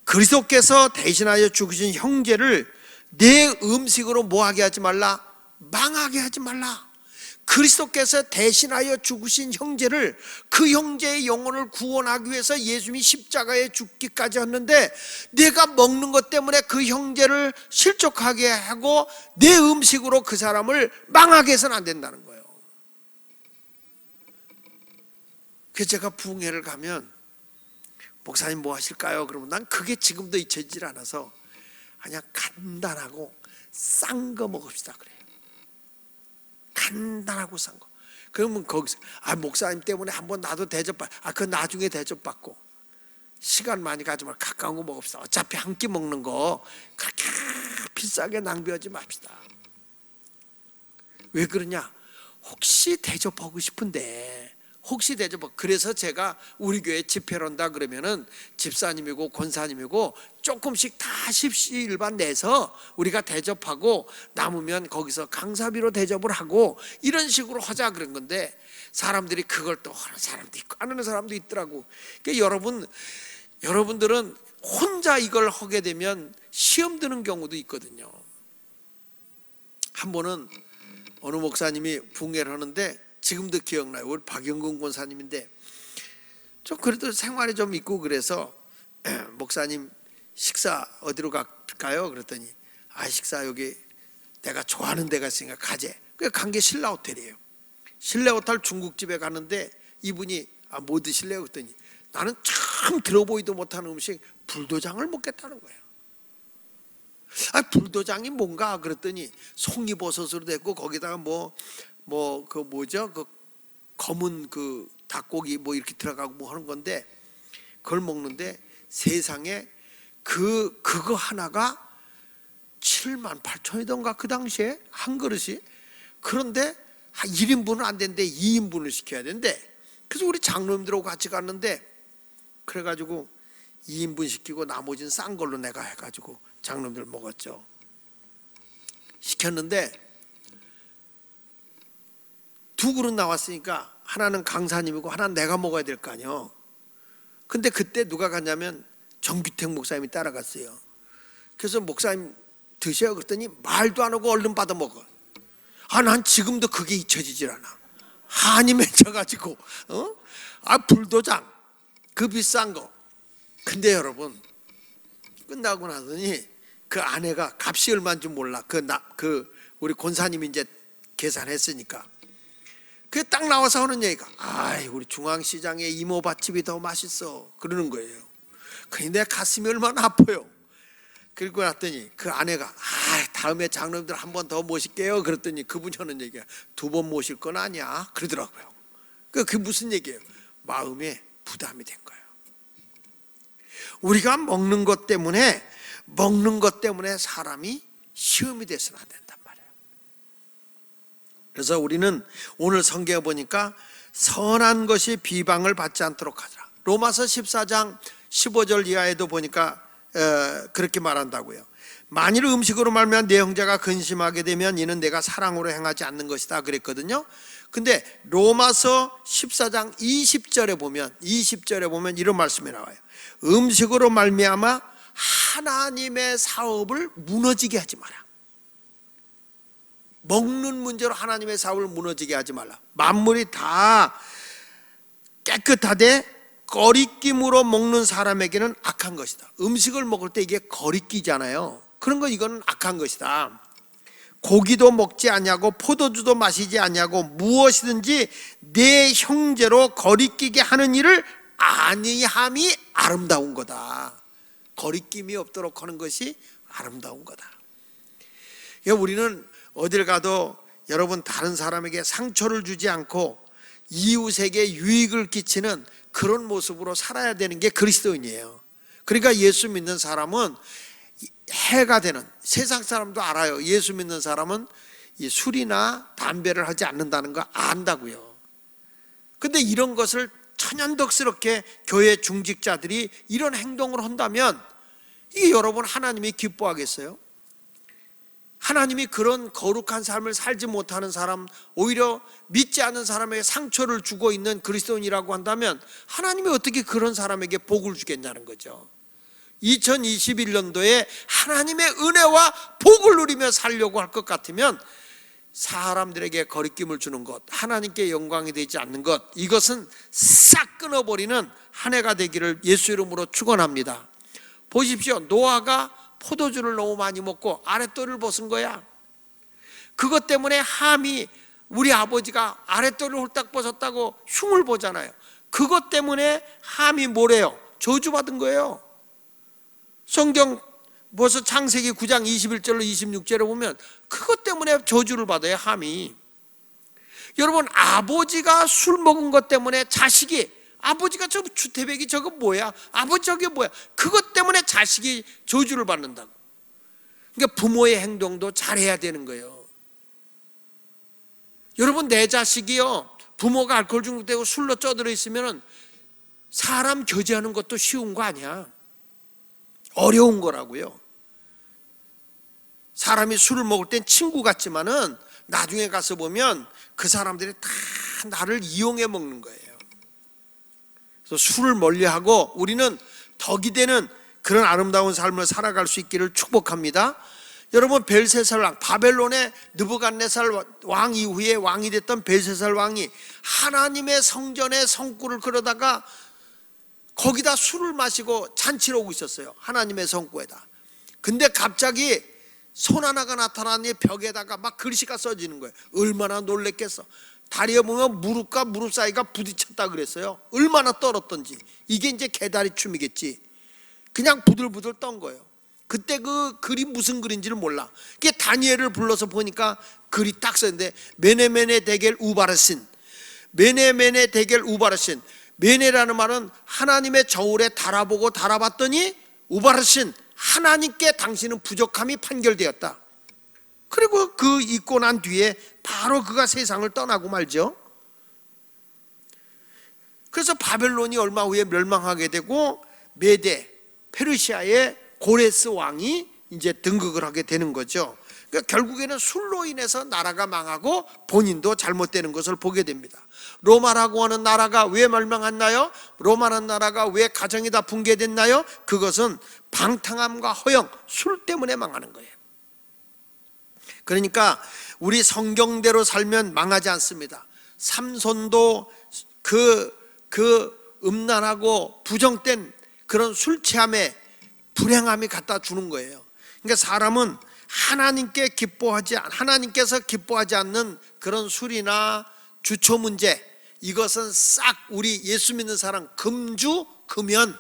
S1: 그리스도께서 대신하여 죽으신 형제를 내 음식으로 뭐하게 하지 말라? 망하게 하지 말라. 그리스도께서 대신하여 죽으신 형제를, 그 형제의 영혼을 구원하기 위해서 예수님이 십자가에 죽기까지 했는데, 내가 먹는 것 때문에 그 형제를 실족하게 하고 내 음식으로 그 사람을 망하게 해서는 안 된다는 거예요. 그래서 제가 부흥회를 가면 목사님 뭐 하실까요? 그러면 난 그게 지금도 잊혀지질 않아서 그냥 간단하고 싼 거 먹읍시다 그래요. 간단하고 싼 거. 그러면 거기서 목사님 때문에 한번 나도 대접받. 그건 나중에 대접받고, 시간 많이 가지 말고 가까운 거 먹읍시다. 어차피 한 끼 먹는 거 그렇게 비싸게 낭비하지 맙시다. 왜 그러냐? 혹시 대접하고 싶은데, 혹시 대접하고. 그래서 제가 우리 교회 집회를 한다 그러면은 집사님이고 권사님이고 조금씩 다 십시일반 내서 우리가 대접하고 남으면 거기서 강사비로 대접을 하고 이런 식으로 하자 그런 건데, 사람들이 그걸 또 하는 사람도 있고 안 하는 사람도 있더라고. 그러니까 여러분들은 혼자 이걸 하게 되면 시험 드는 경우도 있거든요. 한 번은 어느 목사님이 부흥회를 하는데, 지금도 기억나요. 우리 박영근 권사님인데, 좀 그래도 생활이 좀 있고 그래서 목사님 식사 어디로 갈까요? 그랬더니 식사 여기 내가 좋아하는 데가 있으니까 가재. 간 게 신라 호텔이에요. 신라 호텔 중국집에 가는데 이분이 뭐 드실래요? 그랬더니 나는 참 들어보지도 못하는 음식 불도장을 먹겠다는 거예요. 불도장이 뭔가 그랬더니 송이버섯으로 됐고 거기다가 그 뭐죠? 그 검은 그 닭고기 뭐 이렇게 들어가고 뭐 하는 건데, 그걸 먹는데 세상에 그거 하나가 78,000원이던가 그 당시에 한 그릇이. 그런데 1인분은 안 되는데 2인분을 시켜야 된대. 그래서 우리 장로님들하고 같이 갔는데, 그래가지고 2인분 시키고 나머지는 싼 걸로 내가 해가지고 장로님들 먹었죠. 시켰는데 두 그릇 나왔으니까 하나는 강사님이고 하나는 내가 먹어야 될 거 아니에요. 근데 그때 누가 갔냐면 정규택 목사님이 따라갔어요. 그래서 목사님 드셔요 그랬더니 말도 안 하고 얼른 받아 먹어. 난 지금도 그게 잊혀지질 않아. 한이 맺혀가지고 불도장 그 비싼 거. 근데 여러분, 끝나고 나더니 그 아내가 값이 얼마인지 몰라. 우리 권사님이 이제 계산했으니까. 그게 딱 나와서 하는 얘기가, 우리 중앙시장의 이모밭집이 더 맛있어 그러는 거예요. 그니 내 가슴이 얼마나 아파요. 그리고 났더니 그 아내가 다음에 장로님들 한 번 더 모실게요 그랬더니 그분이 하는 얘기가, 2번 모실 건 아니야 그러더라고요. 그게 무슨 얘기예요? 마음에 부담이 된 거예요. 우리가 먹는 것 때문에 사람이 시험이 돼서는 안 된단 말이에요. 그래서 우리는 오늘 성경에 보니까 선한 것이 비방을 받지 않도록 하자. 로마서 14장 15절 이하에도 보니까 그렇게 말한다고요. 만일 음식으로 말미암아 내 형제가 근심하게 되면 이는 내가 사랑으로 행하지 않는 것이다 그랬거든요. 근데 로마서 14장 20절에 보면 이런 말씀이 나와요. 음식으로 말미암아 하나님의 사업을 무너지게 하지 마라. 먹는 문제로 하나님의 사업을 무너지게 하지 말라. 만물이 다 깨끗하되 거리낌으로 먹는 사람에게는 악한 것이다. 음식을 먹을 때 이게 거리끼잖아요. 그런 거 이거는 악한 것이다. 고기도 먹지 아니하고 포도주도 마시지 아니하고 무엇이든지 내 형제로 거리끼게 하는 일을 아니함이 아름다운 거다. 거리낌이 없도록 하는 것이 아름다운 거다. 그러니까 우리는 어딜 가도 여러분 다른 사람에게 상처를 주지 않고 이웃에게 유익을 끼치는 그런 모습으로 살아야 되는 게 그리스도인이에요. 그러니까 예수 믿는 사람은 해가 되는, 세상 사람도 알아요. 예수 믿는 사람은 술이나 담배를 하지 않는다는 거 안다고요. 근데 이런 것을 천연덕스럽게 교회 중직자들이 이런 행동을 한다면 이게 여러분 하나님이 기뻐하겠어요? 하나님이 그런 거룩한 삶을 살지 못하는 사람, 오히려 믿지 않는 사람에게 상처를 주고 있는 그리스도인이라고 한다면 하나님이 어떻게 그런 사람에게 복을 주겠냐는 거죠. 2021년도에 하나님의 은혜와 복을 누리며 살려고 할 것 같으면 사람들에게 거리낌을 주는 것, 하나님께 영광이 되지 않는 것, 이것은 싹 끊어버리는 한 해가 되기를 예수 이름으로 축원합니다. 보십시오. 노아가 포도주를 너무 많이 먹고 아랫도리를 벗은 거야. 그것 때문에 함이, 우리 아버지가 아랫도리를 홀딱 벗었다고 흉을 보잖아요. 그것 때문에 함이 뭐래요? 저주받은 거예요. 성경 벌써 창세기 9장 21절로 26절에 보면 그것 때문에 저주를 받아요, 함이. 여러분, 아버지가 술 먹은 것 때문에 자식이, 아버지가 저 주태백이 저거 뭐야? 아버지 저게 뭐야? 그것 때문에 자식이 저주를 받는다고. 그러니까 부모의 행동도 잘해야 되는 거예요. 여러분, 내 자식이요, 부모가 알코올 중독되고 술로 쪄들어 있으면 사람 교제하는 것도 쉬운 거 아니야. 어려운 거라고요. 사람이 술을 먹을 땐 친구 같지만은 나중에 가서 보면 그 사람들이 다 나를 이용해 먹는 거예요. 그래서 술을 멀리하고 우리는 덕이 되는 그런 아름다운 삶을 살아갈 수 있기를 축복합니다. 여러분, 벨세살 왕, 바벨론의 느부갓네살 왕 이후에 왕이 됐던 벨세살 왕이 하나님의 성전에 성구를 걸어다가 거기다 술을 마시고 잔치를 오고 있었어요. 하나님의 성구에다. 근데 갑자기 손 하나가 나타나니 벽에다가 막 글씨가 써지는 거예요. 얼마나 놀랬겠어. 다리에 보면 무릎과 무릎 사이가 부딪혔다 그랬어요. 얼마나 떨었던지. 이게 이제 개다리 춤이겠지. 그냥 부들부들 떤 거예요. 그때 그 글이 무슨 글인지를 몰라. 그게 다니엘을 불러서 보니까 글이 딱 써있는데, 메네메네 데겔 우바르신, 메네메네 데겔 우바르신. 메네라는 말은 하나님의 저울에 달아보고 달아봤더니 우바르신, 하나님께 당신은 부족함이 판결되었다. 그리고 그 읽고 난 뒤에 바로 그가 세상을 떠나고 말죠. 그래서 바벨론이 얼마 후에 멸망하게 되고 메데, 페르시아의 고레스 왕이 이제 등극을 하게 되는 거죠. 그러니까 결국에는 술로 인해서 나라가 망하고 본인도 잘못되는 것을 보게 됩니다. 로마라고 하는 나라가 왜 멸망했나요? 로마라는 나라가 왜 가정이 다 붕괴됐나요? 그것은 방탕함과 허영, 술 때문에 망하는 거예요. 그러니까 우리 성경대로 살면 망하지 않습니다. 삼손도 그 음란하고 부정된 그런 술 취함에 불행함이 갖다 주는 거예요. 그러니까 사람은 하나님께서 기뻐하지 않는 그런 술이나 주초 문제, 이것은 싹 우리 예수 믿는 사람 금주, 금연,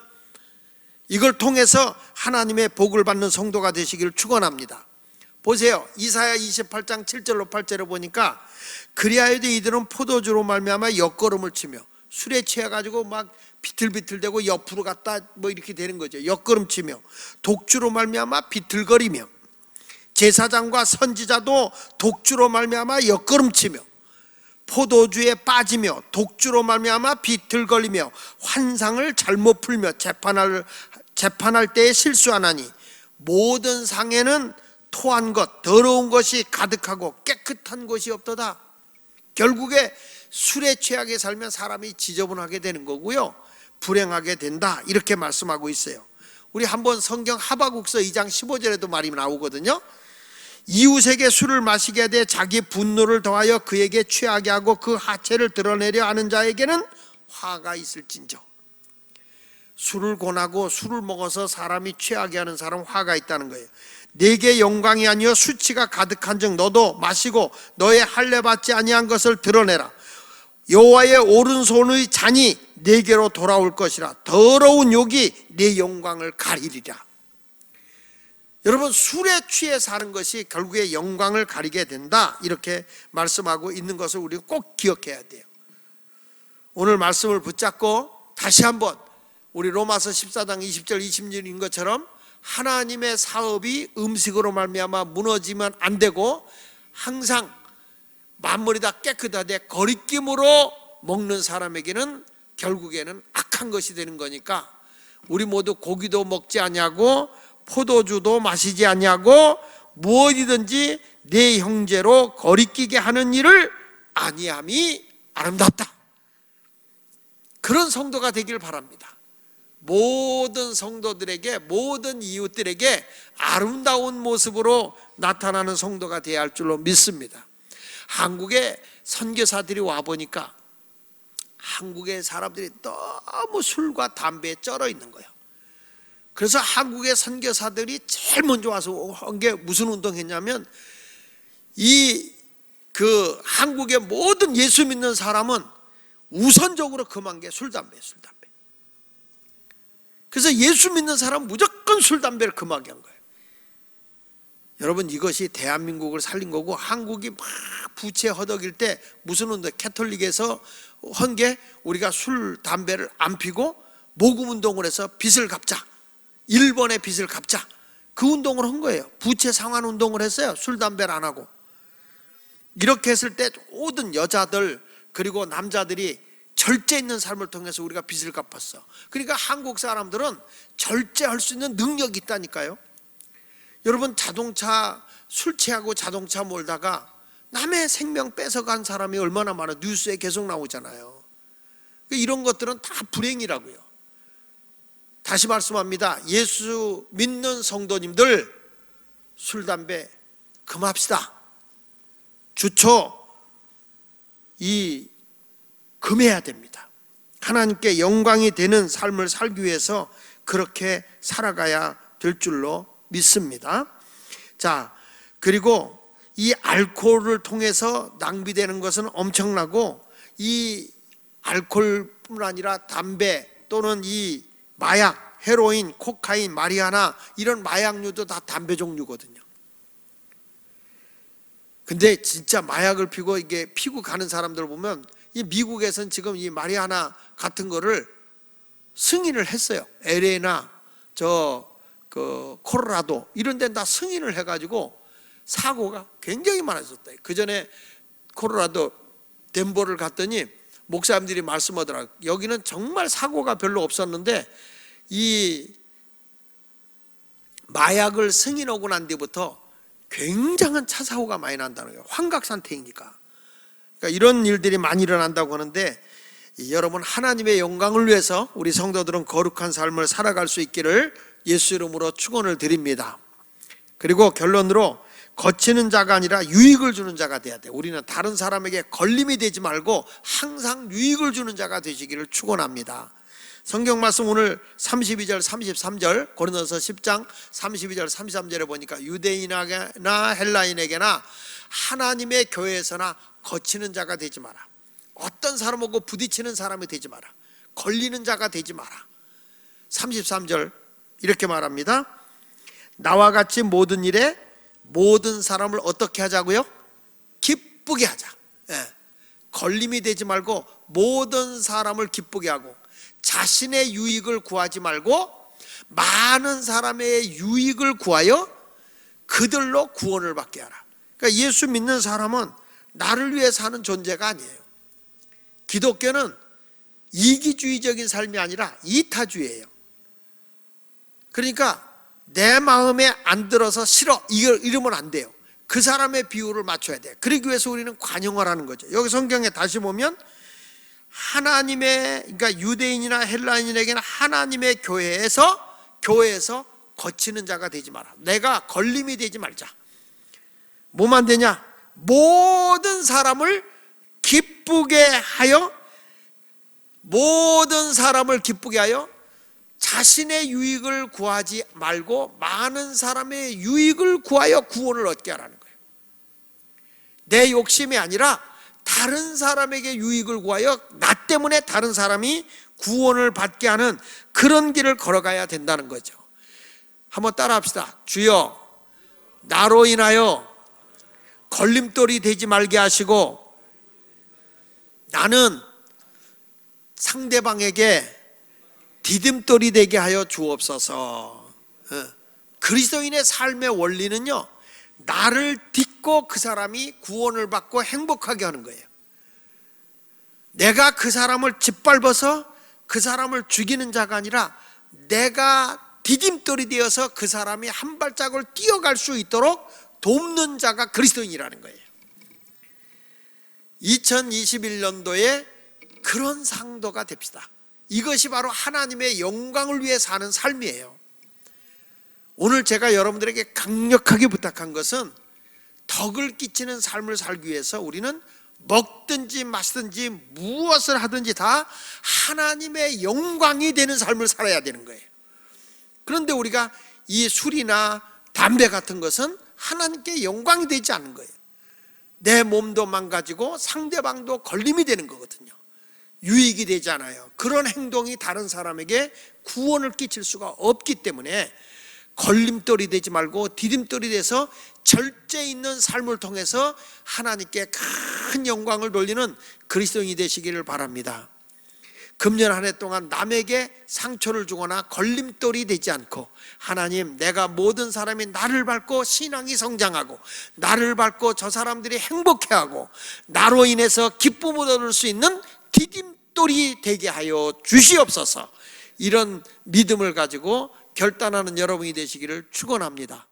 S1: 이걸 통해서 하나님의 복을 받는 성도가 되시기를 축원합니다. 보세요. 이사야 28장 7절로 8절에 보니까 그리하여도 이들은 포도주로 말미암아 엿걸음을 치며, 술에 취해가지고 막 비틀비틀대고 옆으로 갔다 뭐 이렇게 되는 거죠. 엿걸음 치며, 독주로 말미암아 비틀거리며, 제사장과 선지자도 독주로 말미암아 엿걸음치며, 포도주에 빠지며 독주로 말미암아 비틀거리며, 환상을 잘못 풀며 재판할 때에 실수하나니 모든 상에는 토한 것, 더러운 것이 가득하고 깨끗한 것이 없도다. 결국에 술에 취하게 살면 사람이 지저분하게 되는 거고요, 불행하게 된다, 이렇게 말씀하고 있어요. 우리 한번 성경 하바국서 2장 15절에도 말이 나오거든요. 이웃에게 술을 마시게 돼 자기 분노를 더하여 그에게 취하게 하고 그 하체를 드러내려 하는 자에게는 화가 있을진저. 술을 권하고 술을 먹어서 사람이 취하게 하는 사람은 화가 있다는 거예요. 내게 영광이 아니여 수치가 가득한 즉 너도 마시고 너의 할례 받지 아니한 것을 드러내라. 여호와의 오른손의 잔이 내게로 돌아올 것이라. 더러운 욕이 내 영광을 가리리라. 여러분, 술에 취해 사는 것이 결국에 영광을 가리게 된다, 이렇게 말씀하고 있는 것을 우리가 꼭 기억해야 돼요. 오늘 말씀을 붙잡고 다시 한번 우리 로마서 14장 20절 20절인 것처럼 하나님의 사업이 음식으로 말미암아 무너지면 안 되고, 항상 만물이 다 깨끗하되 거리낌으로 먹는 사람에게는 결국에는 악한 것이 되는 거니까, 우리 모두 고기도 먹지 아니하고 포도주도 마시지 아니하고 무엇이든지 내 형제로 거리끼게 하는 일을 아니함이 아름답다. 그런 성도가 되길 바랍니다. 모든 성도들에게, 모든 이웃들에게 아름다운 모습으로 나타나는 성도가 되어야 할 줄로 믿습니다. 한국에 선교사들이 와보니까 한국의 사람들이 너무 술과 담배에 쩔어 있는 거예요. 그래서 한국의 선교사들이 제일 먼저 와서 한 게 무슨 운동했냐면, 한국의 모든 예수 믿는 사람은 우선적으로 금한 게 술, 담배. 그래서 예수 믿는 사람은 무조건 술, 담배를 금하게 한 거예요. 여러분, 이것이 대한민국을 살린 거고, 한국이 막 부채 허덕일 때 무슨 운동, 캐톨릭에서 한 게 우리가 술, 담배를 안 피고 모금 운동을 해서 빚을 갚자, 일본의 빚을 갚자, 그 운동을 한 거예요. 부채 상환 운동을 했어요. 술, 담배를 안 하고. 이렇게 했을 때 모든 여자들 그리고 남자들이 절제 있는 삶을 통해서 우리가 빚을 갚았어. 그러니까 한국 사람들은 절제할 수 있는 능력이 있다니까요. 여러분, 자동차 술 취하고 자동차 몰다가 남의 생명 뺏어간 사람이 얼마나 많아. 뉴스에 계속 나오잖아요. 이런 것들은 다 불행이라고요. 다시 말씀합니다. 예수 믿는 성도님들, 술, 담배 금합시다. 주초 금해야 됩니다. 하나님께 영광이 되는 삶을 살기 위해서 그렇게 살아가야 될 줄로 믿습니다. 자, 그리고 이 알코올을 통해서 낭비되는 것은 엄청나고, 이 알코올뿐 아니라 담배 또는 이 마약, 헤로인, 코카인, 마리아나 이런 마약류도 다 담배 종류거든요. 근데 진짜 마약을 피고 가는 사람들 보면, 이 미국에서는 지금 이 마리아나 같은 거를 승인을 했어요. LA나 콜로라도 이런 데는 다 승인을 해가지고 사고가 굉장히 많아졌다. 그 전에 콜로라도 덴버를 갔더니 목사님들이 말씀하더라고요. 여기는 정말 사고가 별로 없었는데 이 마약을 승인하고 난 뒤부터 굉장한 차 사고가 많이 난다는 거예요. 환각상태이니까. 그러니까 이런 일들이 많이 일어난다고 하는데, 여러분, 하나님의 영광을 위해서 우리 성도들은 거룩한 삶을 살아갈 수 있기를 예수 이름으로 축원을 드립니다. 그리고 결론으로, 거치는 자가 아니라 유익을 주는 자가 돼야 돼요. 우리는 다른 사람에게 걸림이 되지 말고 항상 유익을 주는 자가 되시기를 축원합니다. 성경 말씀 오늘 32절 33절 고린도서 10장 32절 33절에 보니까, 유대인에게나 헬라인에게나 하나님의 교회에서나 거치는 자가 되지 마라. 어떤 사람하고 부딪히는 사람이 되지 마라. 걸리는 자가 되지 마라. 33절 이렇게 말합니다. 나와 같이 모든 일에 모든 사람을 어떻게 하자고요? 기쁘게 하자. 걸림이 되지 말고 모든 사람을 기쁘게 하고, 자신의 유익을 구하지 말고 많은 사람의 유익을 구하여 그들로 구원을 받게 하라. 그러니까 예수 믿는 사람은 나를 위해 사는 존재가 아니에요. 기독교는 이기주의적인 삶이 아니라 이타주의예요. 그러니까 내 마음에 안 들어서 싫어 이러면 안 돼요. 그 사람의 비율을 맞춰야 돼요. 그러기 위해서 우리는 관용을 하는 거죠. 여기 성경에 다시 보면, 그러니까 유대인이나 헬라인에게는 하나님의 교회에서 거치는 자가 되지 마라. 내가 걸림이 되지 말자. 뭐만 되냐? 모든 사람을 기쁘게 하여 자신의 유익을 구하지 말고 많은 사람의 유익을 구하여 구원을 얻게 하라는 거예요. 내 욕심이 아니라 다른 사람에게 유익을 구하여 나 때문에 다른 사람이 구원을 받게 하는 그런 길을 걸어가야 된다는 거죠. 한번 따라 합시다. 주여, 나로 인하여 걸림돌이 되지 말게 하시고, 나는 상대방에게 디딤돌이 되게 하여 주옵소서. 그리스도인의 삶의 원리는요, 나를 딛고 그 사람이 구원을 받고 행복하게 하는 거예요. 내가 그 사람을 짓밟아서 그 사람을 죽이는 자가 아니라 내가 디딤돌이 되어서 그 사람이 한 발짝을 뛰어갈 수 있도록 돕는 자가 그리스도인이라는 거예요. 2021년도에 그런 상도가 됩시다. 이것이 바로 하나님의 영광을 위해 사는 삶이에요. 오늘 제가 여러분들에게 강력하게 부탁한 것은, 덕을 끼치는 삶을 살기 위해서 우리는 먹든지 마시든지 무엇을 하든지 다 하나님의 영광이 되는 삶을 살아야 되는 거예요. 그런데 우리가 이 술이나 담배 같은 것은 하나님께 영광이 되지 않는 거예요. 내 몸도 망가지고 상대방도 걸림이 되는 거거든요. 유익이 되지 않아요. 그런 행동이 다른 사람에게 구원을 끼칠 수가 없기 때문에 걸림돌이 되지 말고 디딤돌이 돼서 절제 있는 삶을 통해서 하나님께 큰 영광을 돌리는 그리스도인이 되시기를 바랍니다. 금년 한 해 동안 남에게 상처를 주거나 걸림돌이 되지 않고, 하나님, 내가 모든 사람이 나를 밟고 신앙이 성장하고 나를 밟고 저 사람들이 행복해하고 나로 인해서 기쁨을 얻을 수 있는 디딤돌이 되게 하여 주시옵소서. 이런 믿음을 가지고 결단하는 여러분이 되시기를 축원합니다.